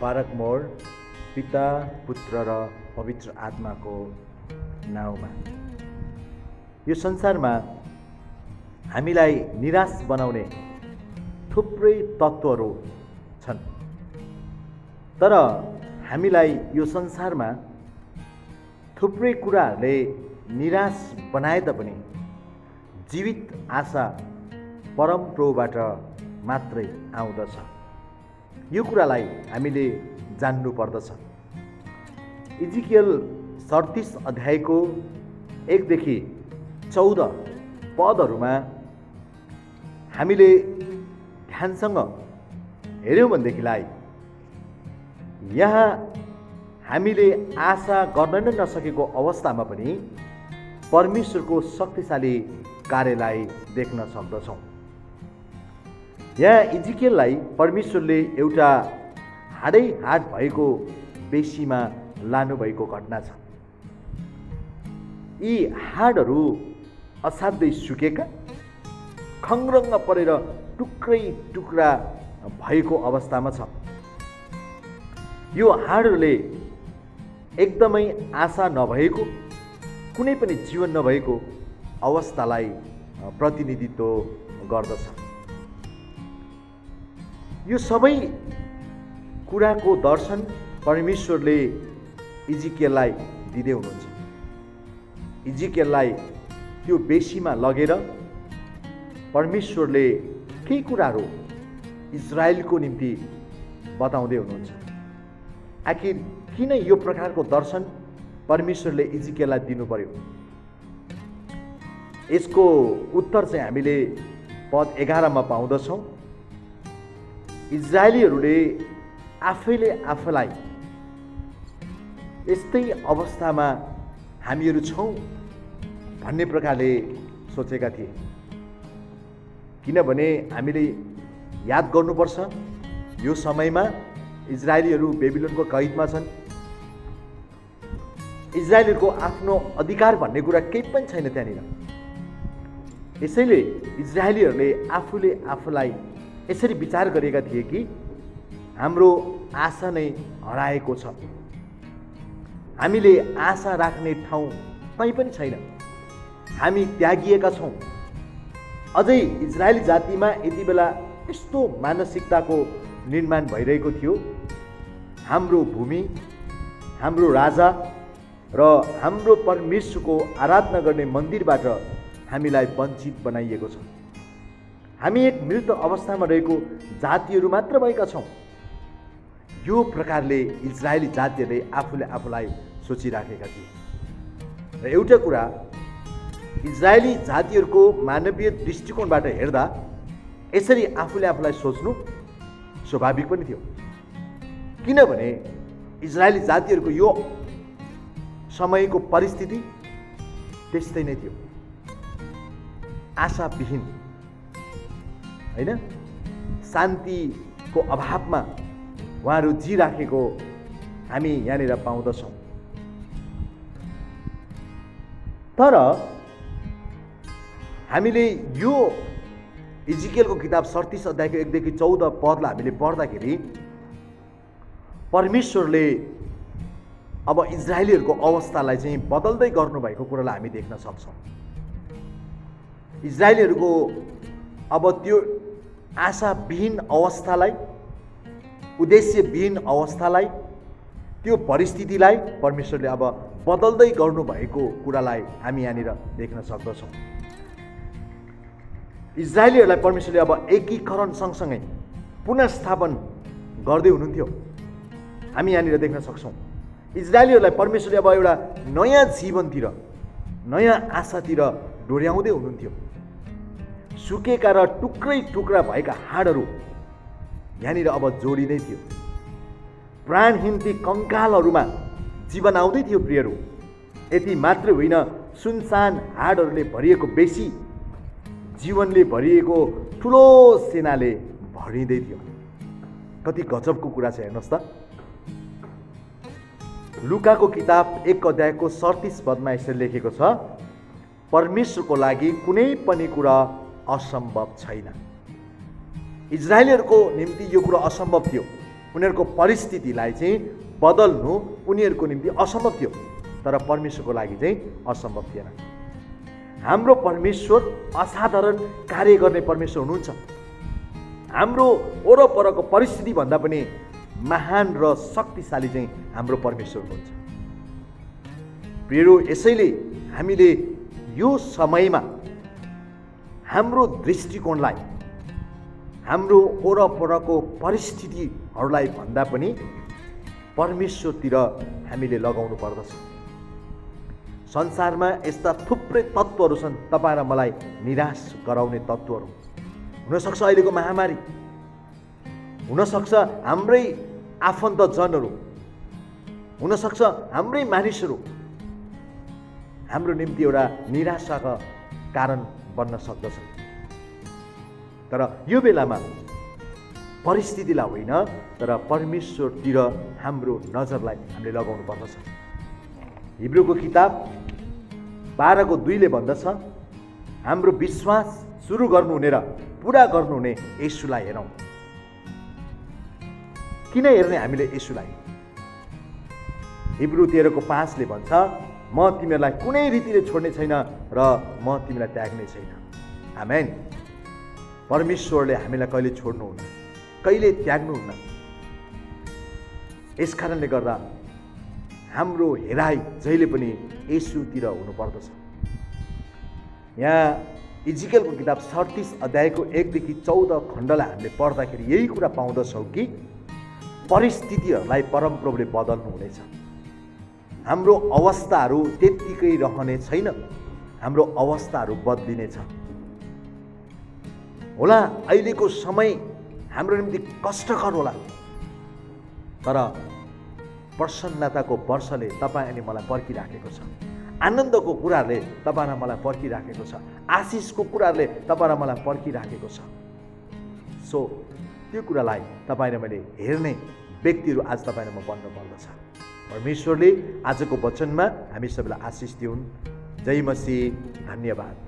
बारकमोर पिता पुत्र र पवित्र आत्माको नाउँमा। यो संसारमा हामीलाई निराश बनाउने थुप्रै तत्त्वहरू छन्, तर हामीलाई यो संसारमा थुप्रै कुराहरूले निराश बनाए तापनि जीवित आशा परमप्रभुबाट मात्रै आउँदछ। यो कुरालाई हामीले जान्नु पर्दछ। इजिकियल 37 अध्यायको 1 देखि 14 पदहरूमा हामीले ध्यानसँग हेऱ्यौँ भनेदेखिलाई यहाँ हामीले आशा गर्न नै नसकेको अवस्थामा पनि परमेश्वरको शक्तिशाली कार्यलाई देख्न सक्दछौँ। यहाँ इजिकियललाई परमेश्वरले एउटा हाडै हाड भएको बेसीमा लानुभएको घटना छ। यी हाडहरू असाध्यै सुकेका, खङ्ग्रङ्ग परेर टुक्रै टुक्रा भएको अवस्थामा छ। यो हाडहरूले एकदमै आशा नभएको, कुनै पनि जीवन नभएको अवस्थालाई प्रतिनिधित्व गर्दछ। यो सबै कुराको दर्शन परमेश्वरले इजिकियललाई दिँदै हुनुहुन्छ। इजिकियललाई त्यो बेसीमा लगेर परमेश्वरले केही कुराहरू इजरायलको निम्ति बताउँदै हुनुहुन्छ। आखिर किन यो प्रकारको दर्शन परमेश्वरले इजिकियललाई दिनु पर्यो? यसको उत्तर चाहिँ हामीले पद 11 मा पाउँदछौँ। इजरायलीहरूले आफैले आफैलाई यस्तै अवस्थामा हामीहरू छौँ भन्ने प्रकारले सोचेका थिए, किनभने हामीले याद गर्नुपर्छ यो समयमा इजरायलीहरू बेबिलोनको कैदमा छन्। इजरायलीहरूको आफ्नो अधिकार भन्ने कुरा केही पनि छैन त्यहाँनिर। यसैले इजरायलीहरूले आफूले आफूलाई यसरी विचार गरेका थिए कि हाम्रो आशा नै हराएको छ, हामीले आशा राख्ने ठाउँ कहीँ पनि छैन, हामी त्यागिएका छौँ। अझै इजरायली जातिमा यति बेला यस्तो मानसिकताको निर्माण भइरहेको थियो, हाम्रो भूमि, हाम्रो राजा र हाम्रो परमेश्वरको आराधना गर्ने मन्दिरबाट हामीलाई वञ्चित बनाइएको छ। हामी एक मृत अवस्थामा रहेको जातिहरू मात्र भएका छौँ। यो प्रकारले इजरायली जातिहरूले आफूले आफूलाई सोचिराखेका थिए। र एउटा कुरा, इजरायली जातिहरूको मानवीय दृष्टिकोणबाट हेर्दा यसरी आफूले आफूलाई सोच्नु स्वाभाविक पनि थियो, किनभने इजरायली जातिहरूको यो समयको परिस्थिति त्यस्तै नै थियो, आशाविहीन, होइन, शान्तिको अभावमा उहाँहरू जिराखेको हामी यहाँनिर पाउँदछौँ। तर हामीले यो इजिकियलको किताब 37 अध्यायको 1 देखि 14 पदलाई हामीले पढ्दाखेरि परमेश्वरले अब इजरायलीहरूको अवस्थालाई चाहिँ बदल्दै गर्नुभएको कुरालाई हामी देख्न सक्छौँ। इजरायलीहरूको अब त्यो आशाविहीन अवस्थालाई, उद्देश्यविहीन अवस्थालाई, त्यो परिस्थितिलाई परमेश्वरले अब बदल्दै गर्नुभएको कुरालाई हामी यहाँनिर देख्न सक्दछौँ। इजरायलीहरूलाई परमेश्वरले अब एकीकरण सँगसँगै पुनर्स्थापन गर्दै हुनुहुन्थ्यो, हामी यहाँनिर देख्न सक्छौँ। इजरायलीहरूलाई परमेश्वरले अब एउटा नयाँ जीवनतिर, नयाँ आशातिर डोर्याउँदै हुनुहुन्थ्यो। सुकेका र टुक्रै टुक्रा भएका हाडहरू यहाँनिर अब जोडिँदै थियो। प्राणहीन ती कङ्कालहरूमा जीवन आउँदै थियो प्रियहरू। यति मात्र होइन, सुनसान हाडहरूले भरिएको बेसी जीवनले भरिएको ठुलो सेनाले भरिँदै थियो। कति गजबको कुरा छ हेर्नुहोस् त। लुकाको किताब 1 अध्यायको 37 पदमा यसरी लेखेको छ, परमेश्वरको लागि कुनै पनि कुरा असम्भव छैन। इजरायलीहरूको निम्ति यो कुरा असम्भव थियो। उनीहरूको परिस्थितिलाई चाहिँ बदल्नु उनीहरूको निम्ति असम्भव थियो, तर परमेश्वरको लागि चाहिँ असम्भव थिएन। हाम्रो परमेश्वर असाधारण कार्य गर्ने परमेश्वर हुनुहुन्छ। हाम्रो वरपरको परिस्थिति भन्दा पनि महान र शक्तिशाली चाहिँ हाम्रो परमेश्वर हुनुहुन्छ। प्रियहरू, यसैले हामीले यो समयमा हाम्रो दृष्टिकोणलाई हाम्रो वरपरको परिस्थितिहरूलाई भन्दा पनि परमेश्वरतिर हामीले लगाउनु पर्दछ। संसारमा यस्ता थुप्रै तत्त्वहरू छन् तपाईँ र मलाई निराश गराउने तत्त्वहरू। हुनसक्छ अहिलेको महामारी, हुनसक्छ हाम्रै आफन्तजनहरू, हुनसक्छ हाम्रै मानिसहरू हाम्रो निम्ति एउटा निराशाका कारण बन्न सक्दछ। तर यो बेलामा परिस्थितिलाई होइन, तर परमेश्वरतिर हाम्रो नजरलाई हामीले लगाउनु पर्दछ। हिब्रूको किताब 12:2 भन्दछ, हाम्रो विश्वास सुरु गर्नुहुने र पुरा गर्नुहुने येशूलाई हेरौँ। किन हेर्ने हामीले येशूलाई? हिब्रू 13:5 भन्छ, म तिमीहरूलाई कुनै रीतिले छोड्ने छैन र म तिमीलाई त्याग्ने छैन। आमेन। परमेश्वरले हामीलाई कहिले छोड्नुहुन्न, कहिले त्याग्नुहुन्न। यस कारणले गर्दा हाम्रो हेराइ जहिले पनि येशूतिर हुनुपर्दछ। यहाँ इजिकेलको किताब 36 अध्यायको 1देखि 14 खण्डलाई हामीले पढ्दाखेरि यही कुरा पाउँदछौँ कि परिस्थितिहरूलाई परमप्रभुले बदल्नु हुनेछ। हाम्रो अवस्थाहरू त्यत्तिकै रहने छैन, हाम्रो अवस्थाहरू बदलिनेछ। होला अहिलेको समय हाम्रो निम्ति कष्टकर होला, तर प्रसन्नताको वर्षले तपाईँ अनि मलाई पर्खिराखेको छ। आनन्दको कुराहरूले तपाईँ र मलाई पर्खिराखेको छ। आशिषको कुराहरूले तपाईँ र मलाई पर्खिराखेको छ। सो त्यो कुरालाई तपाईँ र मैले हेर्ने व्यक्तिहरू आज तपाईँ र म बन्नुपर्दछ। परमेश्वरले आजको वचनमा हामी सबैलाई आशिष दिउन्। जय मसीह। धन्यवाद।